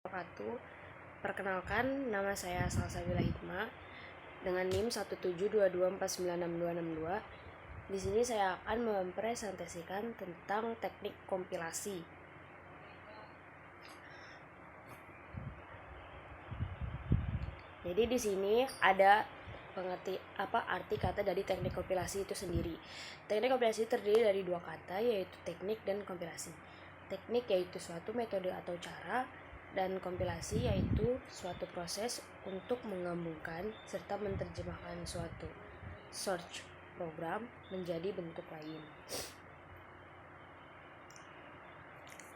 wabarakatuh. Perkenalkan, nama saya Salsabila Hikmah dengan NIM 17224966262. Di sini saya akan mempresentasikan tentang teknik kompilasi. Jadi di sini ada arti kata dari teknik kompilasi itu sendiri. Teknik kompilasi terdiri dari dua kata, yaitu teknik dan kompilasi. Teknik yaitu suatu metode atau cara, dan kompilasi yaitu suatu proses untuk menggabungkan serta menerjemahkan suatu search program menjadi bentuk lain.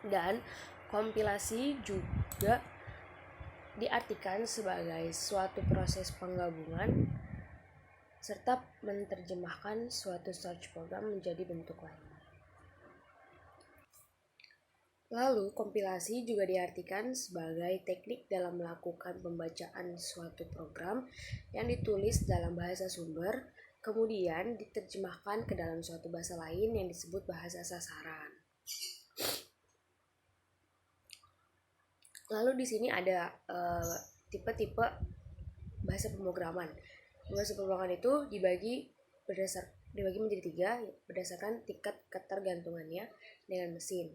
Dan kompilasi juga diartikan sebagai suatu proses penggabungan serta menerjemahkan suatu search program menjadi bentuk lain. Lalu, kompilasi juga diartikan sebagai teknik dalam melakukan pembacaan suatu program yang ditulis dalam bahasa sumber, kemudian diterjemahkan ke dalam suatu bahasa lain yang disebut bahasa sasaran. Lalu di sini ada tipe-tipe bahasa pemrograman. Bahasa pemrograman itu dibagi menjadi 3 berdasarkan tingkat ketergantungannya dengan mesin.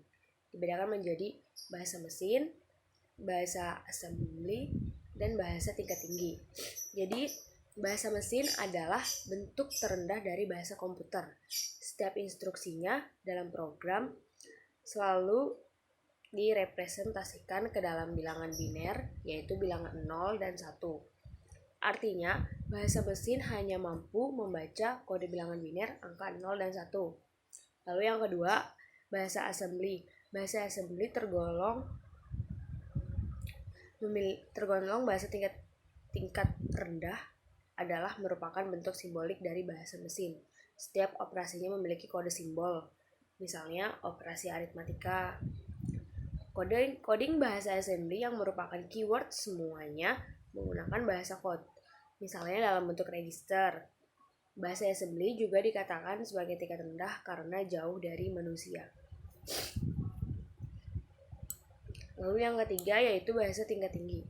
Dibedakan menjadi bahasa mesin, bahasa assembly, dan bahasa tingkat tinggi. Jadi bahasa mesin adalah bentuk terendah dari bahasa komputer. Setiap instruksinya dalam program selalu direpresentasikan ke dalam bilangan biner, yaitu bilangan 0 dan 1. Artinya, bahasa mesin hanya mampu membaca kode bilangan biner angka 0 dan 1. Lalu yang kedua, bahasa assembly. Bahasa assembly tergolong bahasa tingkat rendah adalah merupakan bentuk simbolik dari bahasa mesin. Setiap operasinya memiliki kode simbol. Misalnya operasi aritmatika. Coding bahasa assembly yang merupakan keyword semuanya menggunakan bahasa code. Misalnya dalam bentuk register. Bahasa assembly juga dikatakan sebagai tingkat rendah karena jauh dari manusia. Lalu yang ketiga yaitu bahasa tingkat tinggi.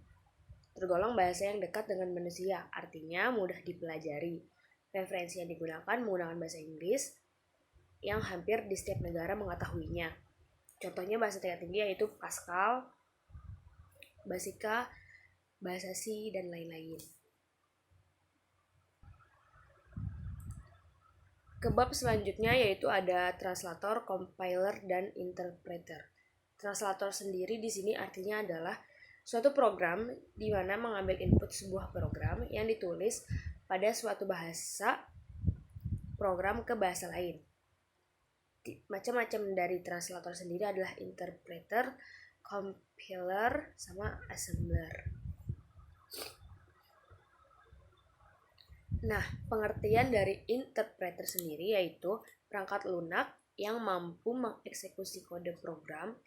Tergolong bahasa yang dekat dengan manusia, artinya mudah dipelajari. Referensi yang digunakan menggunakan bahasa Inggris yang hampir di setiap negara mengetahuinya. Contohnya bahasa tingkat tinggi yaitu Pascal, Basica, bahasa C, dan lain-lain. Kebab selanjutnya yaitu ada translator, compiler, dan interpreter. Translator sendiri di sini artinya adalah suatu program di mana mengambil input sebuah program yang ditulis pada suatu bahasa program ke bahasa lain. Macam-macam dari translator sendiri adalah interpreter, compiler, sama assembler. Nah, pengertian dari interpreter sendiri yaitu perangkat lunak yang mampu mengeksekusi kode program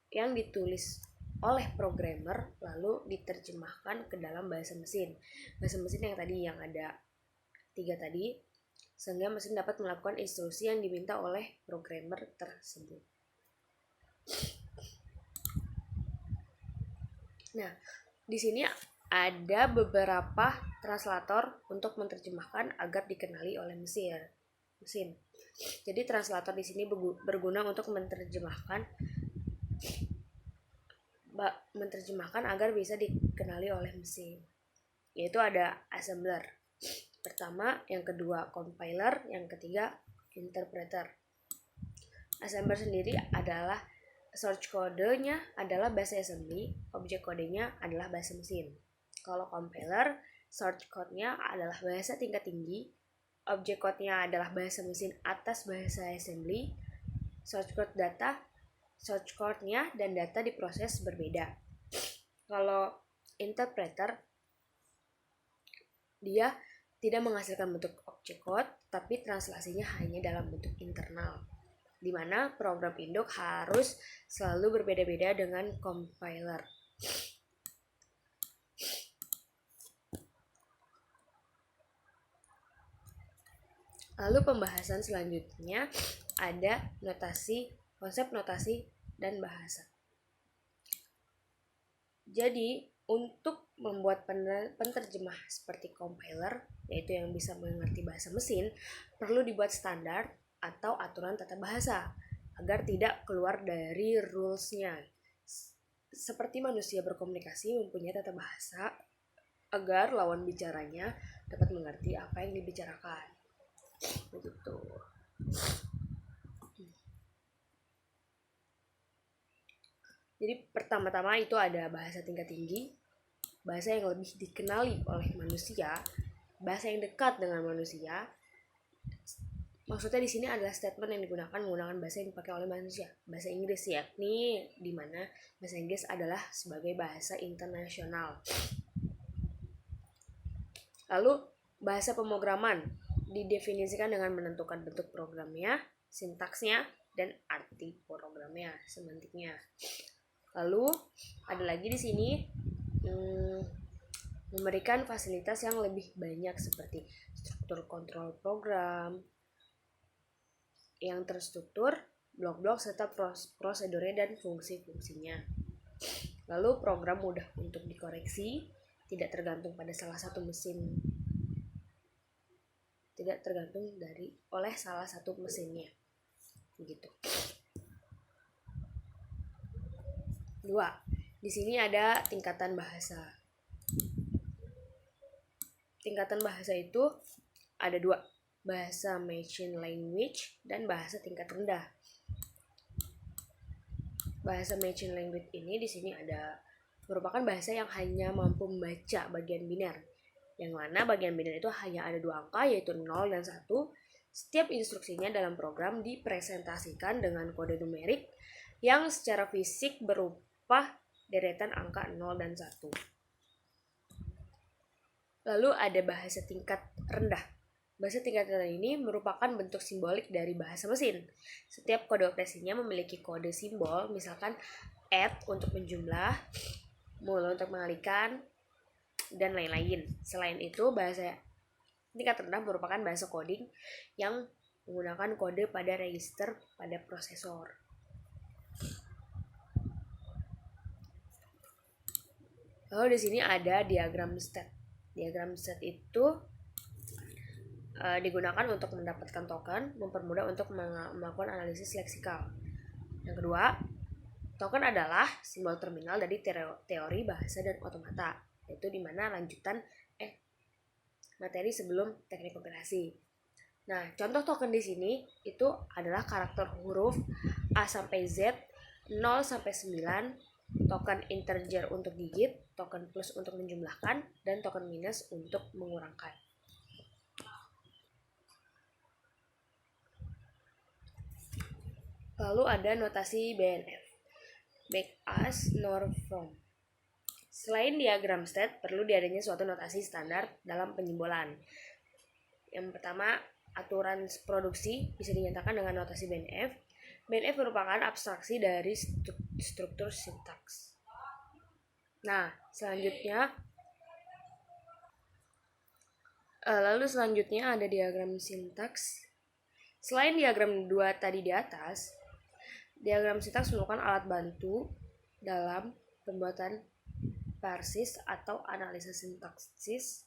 yang ditulis oleh programmer lalu diterjemahkan ke dalam bahasa mesin. Bahasa mesin yang ada 3 tadi, sehingga mesin dapat melakukan instruksi yang diminta oleh programmer tersebut. Nah, di sini ada beberapa translator untuk menerjemahkan agar dikenali oleh mesin. Jadi translator di sini berguna untuk menerjemahkan agar bisa dikenali oleh mesin. Yaitu ada assembler pertama, yang kedua compiler, yang ketiga interpreter. Assembler sendiri adalah source kodenya adalah bahasa assembly, objek kodenya adalah bahasa mesin. Kalau compiler, source code-nya adalah bahasa tingkat tinggi, objek code-nya adalah bahasa mesin atas bahasa assembly, source code-nya dan data diproses berbeda. Kalau interpreter, dia tidak menghasilkan bentuk objek code, tapi translasinya hanya dalam bentuk internal, di mana program induk harus selalu berbeda-beda dengan compiler. Lalu pembahasan selanjutnya ada konsep notasi dan bahasa. Jadi, untuk membuat penerjemah seperti compiler, yaitu yang bisa mengerti bahasa mesin, perlu dibuat standar atau aturan tata bahasa agar tidak keluar dari rules-nya. Seperti manusia berkomunikasi mempunyai tata bahasa agar lawan bicaranya dapat mengerti apa yang dibicarakan. Begitu. Jadi pertama-tama itu ada bahasa tingkat tinggi, bahasa yang lebih dikenali oleh manusia, bahasa yang dekat dengan manusia. Maksudnya di sini adalah statement yang menggunakan bahasa yang dipakai oleh manusia, bahasa Inggris, yakni di mana bahasa Inggris adalah sebagai bahasa internasional. Lalu bahasa pemrograman didefinisikan dengan menentukan bentuk programnya, sintaksnya, dan arti programnya, semantiknya. Lalu ada lagi di sini memberikan fasilitas yang lebih banyak seperti struktur kontrol program yang terstruktur, blok-blok serta prosedurnya dan fungsi-fungsinya. Lalu program mudah untuk dikoreksi, tidak tergantung pada salah satu mesin, tidak tergantung oleh salah satu mesinnya. Begitu. 2. Di sini ada tingkatan bahasa. Tingkatan bahasa itu ada 2, bahasa machine language dan bahasa tingkat rendah. Bahasa machine language ini di sini merupakan bahasa yang hanya mampu membaca bagian biner, yang mana bagian biner itu hanya ada 2 angka, yaitu 0 dan 1. Setiap instruksinya dalam program dipresentasikan dengan kode numerik yang secara fisik berupa deretan angka 0 dan 1. Lalu ada bahasa tingkat rendah. Bahasa tingkat rendah ini merupakan bentuk simbolik dari bahasa mesin. Setiap kode operasinya memiliki kode simbol, misalkan add untuk menjumlah, mul untuk mengalihkan, dan lain-lain. Selain itu, bahasa tingkat rendah merupakan bahasa coding yang menggunakan kode pada register pada prosesor. Lalu di sini ada diagram state. Diagram state itu digunakan untuk mendapatkan token, mempermudah untuk melakukan analisis leksikal. Yang kedua, token adalah simbol terminal dari teori bahasa dan otomata, yaitu di mana lanjutan materi sebelum teknik kompilasi. Nah, contoh token di sini itu adalah karakter huruf A sampai Z, 0 sampai 9, token integer untuk digit, token plus untuk menjumlahkan, dan token minus untuk mengurangkan. Lalu ada notasi BNF, back as, nor from. Selain diagram state, perlu diadanya suatu notasi standar dalam penyimbolan. Yang pertama, aturan produksi bisa dinyatakan dengan notasi BNF. BNF merupakan abstraksi dari struktur sintaks. Nah, selanjutnya ada diagram sintaks. Selain diagram 2 tadi di atas, diagram sintaks merupakan alat bantu dalam pembuatan parsis atau analisa sintaksis.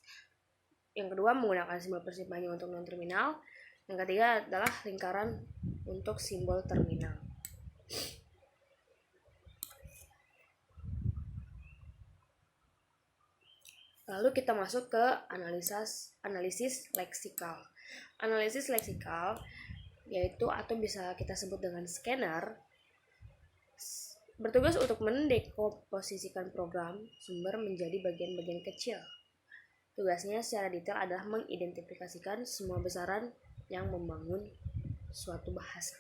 Yang kedua, menggunakan simbol persimpangan untuk non-terminal. Yang ketiga adalah lingkaran untuk simbol terminal. Lalu kita masuk ke analisis leksikal. Analisis leksikal yaitu atau bisa kita sebut dengan scanner, bertugas untuk mendekomposisikan program sumber menjadi bagian-bagian kecil. Tugasnya secara detail adalah mengidentifikasikan semua besaran yang membangun suatu bahasa.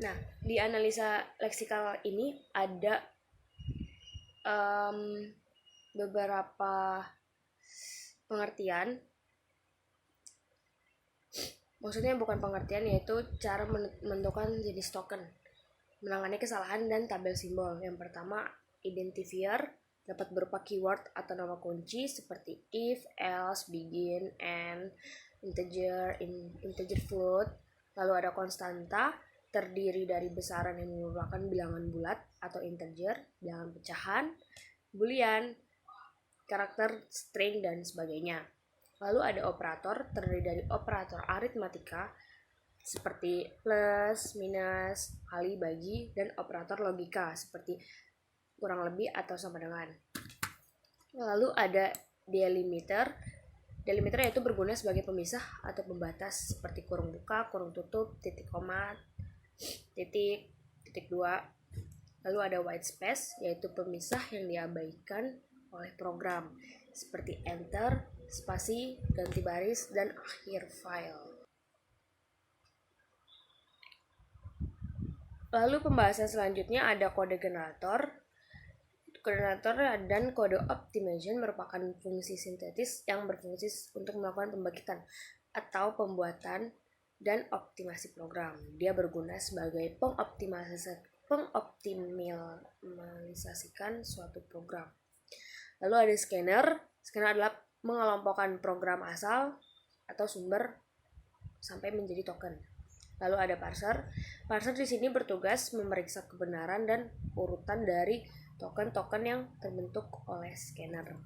Nah, di analisa leksikal ini ada beberapa pengertian. Maksudnya bukan pengertian, yaitu cara menentukan jenis token, menangani kesalahan dan tabel simbol. Yang pertama, identifier, dapat berupa keyword atau nama kunci seperti if, else, begin, and, integer, integer float. Lalu ada konstanta, terdiri dari besaran yang merupakan bilangan bulat atau integer, bilangan pecahan, boolean, karakter string, dan sebagainya. Lalu ada operator, terdiri dari operator aritmatika seperti plus, minus, kali, bagi, dan operator logika seperti kurang lebih atau sama dengan. Lalu ada delimiter. Delimiter yaitu berguna sebagai pemisah atau pembatas seperti kurung buka, kurung tutup, titik koma, titik, titik dua. Lalu ada white space yaitu pemisah yang diabaikan oleh program seperti enter, spasi, ganti baris, dan akhir file. Lalu pembahasan selanjutnya ada kode generator. Generator dan kode optimization merupakan fungsi sintetis yang berfungsi untuk melakukan pembangkitan atau pembuatan dan optimasi program. Dia berguna sebagai pengoptimalisasikan suatu program. Lalu ada scanner. Scanner adalah mengelompokkan program asal atau sumber sampai menjadi token. Lalu ada parser. Parser di sini bertugas memeriksa kebenaran dan urutan dari token-token yang terbentuk oleh scanner.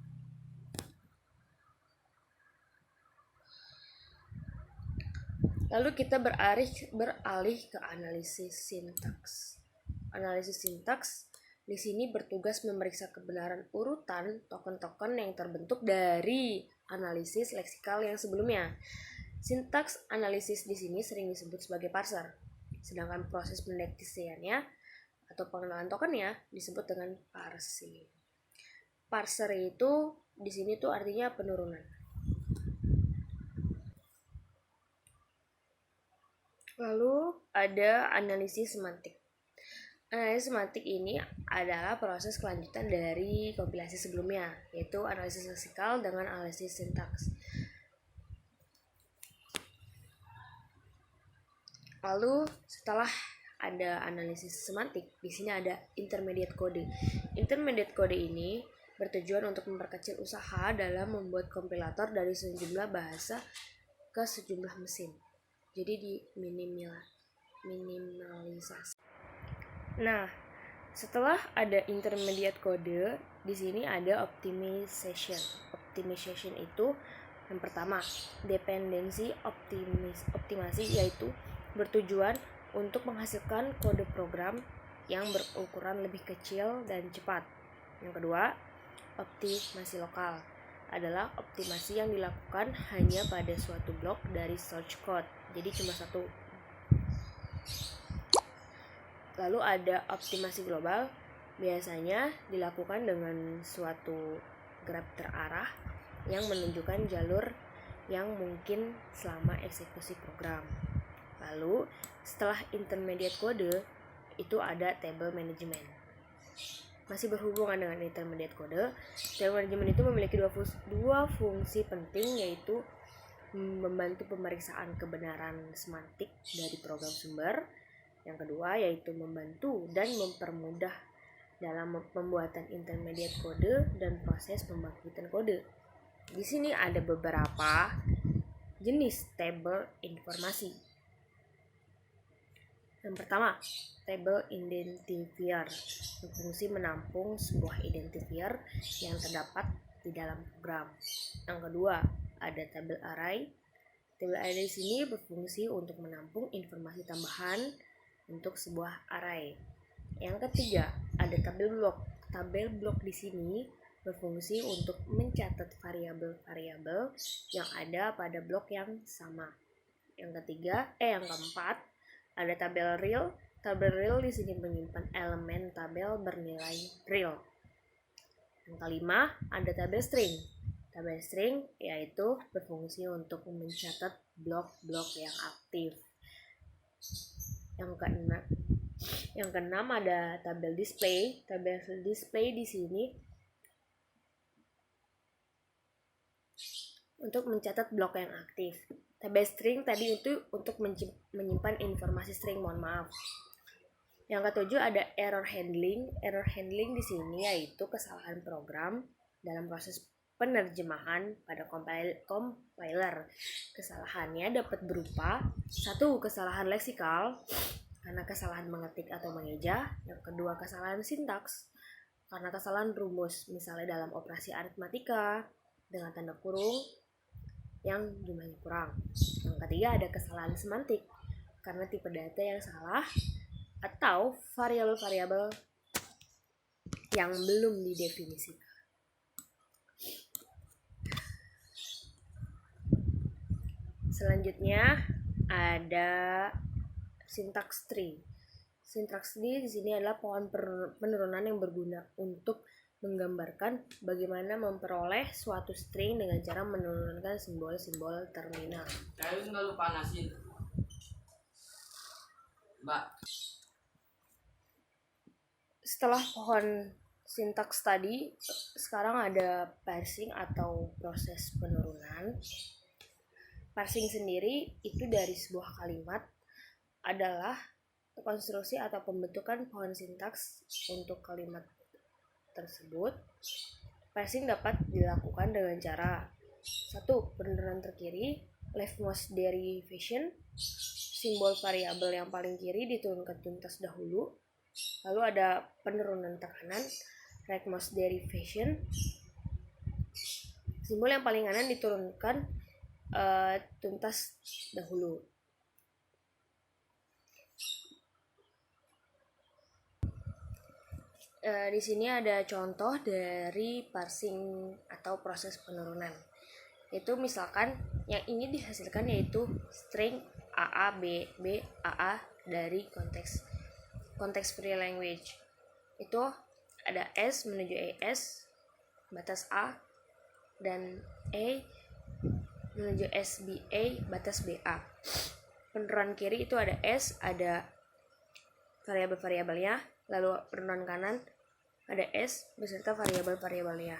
Lalu kita beralih ke analisis sintaks. Analisis sintaks di sini bertugas memeriksa kebenaran urutan token-token yang terbentuk dari analisis leksikal yang sebelumnya. Sintaks analisis di sini sering disebut sebagai parser, sedangkan proses pendeteksiannya atau pengenalan tokennya disebut dengan parsing. Parser itu di sini tuh artinya penurunan. Lalu ada analisis semantik. Analisis semantik ini adalah proses kelanjutan dari kompilasi sebelumnya, yaitu analisis leksikal dengan analisis sintaks. Lalu setelah ada analisis semantik, di sini ada intermediate code. Intermediate code ini bertujuan untuk memperkecil usaha dalam membuat kompilator dari sejumlah bahasa ke sejumlah mesin. Jadi minimalisasi. Nah, setelah ada intermediate code, di sini ada optimization. Optimization itu yang pertama, dependensi optimasi, yaitu bertujuan untuk menghasilkan kode program yang berukuran lebih kecil dan cepat. Yang kedua, optimasi lokal adalah optimasi yang dilakukan hanya pada suatu blok dari source code. Jadi cuma satu. Lalu ada optimasi global, biasanya dilakukan dengan suatu graf terarah yang menunjukkan jalur yang mungkin selama eksekusi program. Lalu setelah intermediate code itu ada table management. Masih berhubungan dengan intermediate code, table management itu memiliki dua fungsi penting, yaitu membantu pemeriksaan kebenaran semantik dari program sumber. Yang kedua yaitu membantu dan mempermudah dalam pembuatan intermediate code dan proses pembangkitan kode. Di sini ada beberapa jenis table informasi. Yang pertama, table identifier berfungsi menampung sebuah identifier yang terdapat di dalam program. Yang kedua, ada table array. Table array di sini berfungsi untuk menampung informasi tambahan untuk sebuah array. Yang ketiga, ada tabel block. Tabel block di sini berfungsi untuk mencatat variabel-variabel yang ada pada blok yang sama. Yang keempat, ada tabel real. Tabel real di sini menyimpan elemen tabel bernilai real. Yang kelima, ada tabel string. Tabel string yaitu berfungsi untuk mencatat blok-blok yang aktif. Yang keenam ada tabel display. Tabel display di sini untuk mencatat blok yang aktif. Tabel string tadi itu untuk menyimpan informasi string, mohon maaf. Yang ketujuh ada error handling. Error handling di sini yaitu kesalahan program dalam proses penerjemahan pada compiler. Kesalahannya dapat berupa: 1. Kesalahan leksikal karena kesalahan mengetik atau mengeja. Yang kedua, kesalahan sintaks karena kesalahan rumus, misalnya dalam operasi aritmatika dengan tanda kurung yang jumlahnya kurang. Yang ketiga, ada kesalahan semantik karena tipe data yang salah atau variabel-variabel yang belum didefinisikan. Selanjutnya ada syntax tree. Syntax tree di sini adalah pohon penurunan yang berguna untuk menggambarkan bagaimana memperoleh suatu string dengan cara menurunkan simbol-simbol terminal. Kayu nggak lu panasin, Mbak. Setelah pohon sintaks tadi, sekarang ada parsing atau proses penurunan. Parsing sendiri itu dari sebuah kalimat adalah konstruksi atau pembentukan pohon sintaks untuk kalimat tersebut. Parsing dapat dilakukan dengan cara: 1. Penurunan terkiri, leftmost derivation, simbol variabel yang paling kiri diturunkan tuntas dahulu. Lalu ada penurunan tekanan, rightmost derivation, simbol yang paling kanan diturunkan tuntas dahulu. Di sini ada contoh dari parsing atau proses penurunan. Itu misalkan yang ingin dihasilkan yaitu string AA B AA dari konteks free language. Itu ada S menuju ES batas A dan E menuju SBA batas BA. Penurunan kiri itu ada S, ada variabel-variabelnya, lalu penurunan kanan ada S beserta variabel-variabelnya.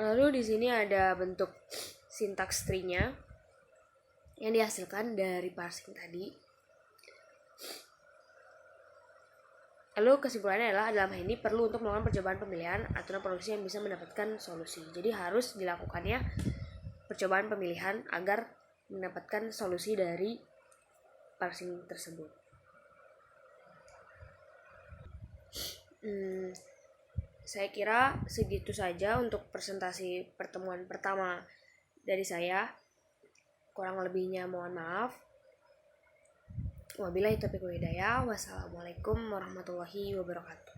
Lalu di sini ada bentuk syntax tree-nya yang dihasilkan dari parsing tadi. Lalu kesimpulannya adalah dalam hal ini perlu untuk melakukan percobaan pemilihan aturan produksi yang bisa mendapatkan solusi. Jadi harus dilakukannya percobaan pemilihan agar mendapatkan solusi dari parsing tersebut. Saya kira segitu saja untuk presentasi pertemuan pertama dari saya. Kurang lebihnya mohon maaf. Wabillahi taufiq wal hidayah. Wassalamualaikum warahmatullahi wabarakatuh.